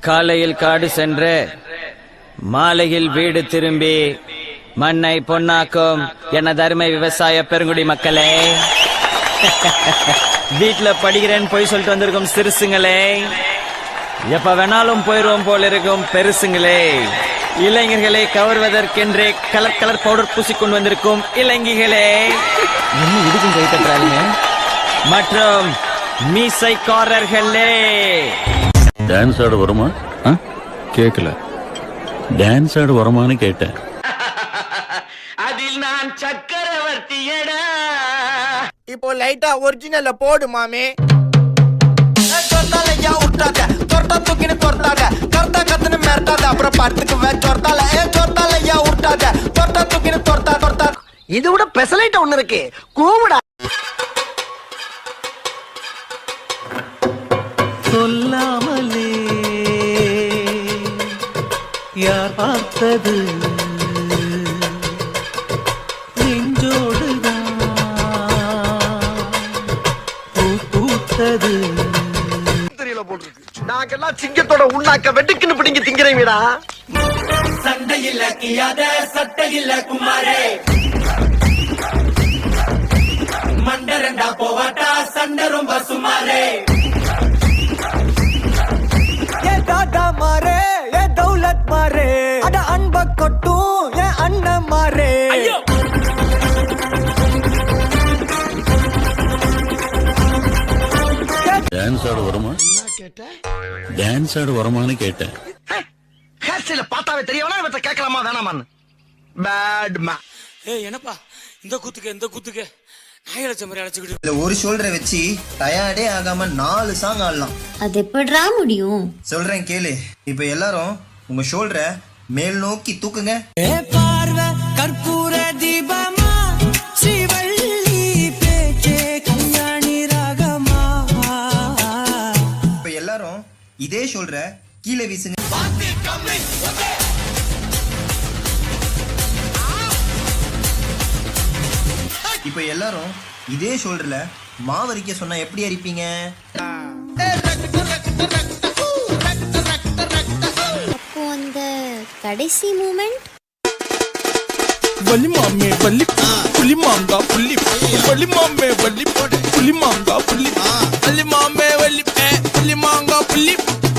காலையில் காடு சென்று மாலையில் வீடு திரும்பி மண்ணை பொன்னாக்கும் எனது அருமை விவசாய பெருங்குடி மக்களே, வீட்டுல படிக்கிறேன்னு போய் சொல்லிட்டு வந்திருக்கும் சிறுசுங்களே, எப்ப வேணாலும் போயிருவோம் போல இருக்கும் பெருசுங்களே, இளைஞர்களை கவர்வதற்கென்றே கலர் கலர் பவுடர் பூசிக்கொண்டு வந்திருக்கும் இளைஞர்களே, என்ன இதுக்கும் கை தட்டுறாங்க, மற்றும் மீசைக்காரர்களே. டான்ஸ் ஆட வருமா? கேட்கல. டான்ஸ் ஆட வருமானு கேட்டேன். அதில் நான் சக்கரவர்த்தியடா. இப்போ லைட்டா ஒரிஜினல்ல போடு மாமே. இது விட பெசலைட் ஒண்ணு இருக்கு, கூவுடா. சொல்லாமலே யார் பார்த்தது நெஞ்சோடுதான் பூ பூத்தது. தெரியல போட்டிருக்கு. நாங்கெல்லாம் சிங்கத்தோட உண்ணாக்க வெட்டுக்குன்னு பிடிங்க திங்கிறீங்கடா. சண்டையில் கியாத சட்டையில் குமாரே, மண்டரண்டா போவாட்டா சண்டை ரொம்ப சுமாரே. ஏ தாத்தா மாரே, ஏ தௌலத் மாரே, அட அன்ப கொட்டும் ஏ அண்ணன் மாரே. டான்ஸ் ஆட வருமா? டான்ஸ் ஆட வருமானு கேட்டேன். ஹேர் ஸ்டைல பார்த்தாவே தெரியவனா இவற்றை கேட்கலாமா வேணாமான்னு. பேட் மே. ஏய் என்னப்பா இந்த குத்துக்கு நாய் அழைச்ச மாதிரி அழைச்சுக்கிட்டு ஒரு ஷோல்டரை வச்சு டயர்டே ஆகாம 4 சாங் ஆடலாம். அது எப்படிடா முடியும்? சொல்றேன் கேளு. இப்ப எல்லாரும் உங்க ஷோல்டரை மேல் நோக்கி தூக்குங்க. பார்வை கற்பூர தீபமா, ஸ்ரீவள்ளி பேச்சே கல்யாணி ராகமா. இப்ப எல்லாரும் இதே ஷோல்டரை கீழே வீசுங்க. இப்ப எல்லாரும் இதே ஷோல்டர்ல மாவரிக்க சொன்னா எப்படி அரிப்பீங்க? அப்போ அந்த கடைசி மூமெண்ட் வள்ளி மாமே வள்ளி புலி மாங்கா புள்ளி வள்ளி மாமே வள்ளி புலி மாங்கா புள்ளி வள்ளி மாமே வள்ளி புலி மாங்கா புள்ளி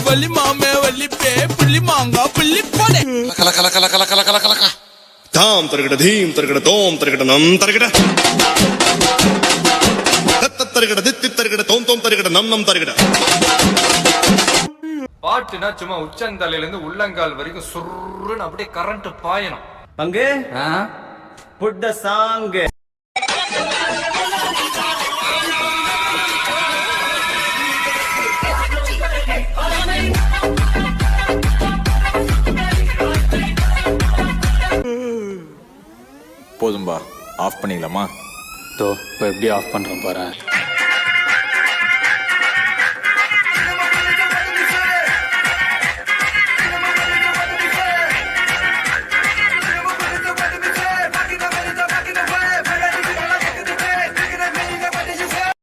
வள்ளி மாமே வள்ளி புலி மாங்கா புள்ளி போடே. கல கல கல கல கல கல கல தாம் தருகிட தீம் தருகிட தோம் தருகிட நம் தருகிட தத்த தருகிட தித்தி தருகிட தோம் தோம் தருகிட நம் நம் தருகிட. பாட்டுனா சும்மா உச்சந்தலையில இருந்து உள்ளங்கால் வரைக்கும் சுருன்னு அப்படியே கரண்ட் பாயணும். பங்கு புட் த சாங். போதும்பா, ஆஃப் பண்ணிக்கலாமா? இப்போ எப்படி ஆஃப் பண்றோம் பாரு.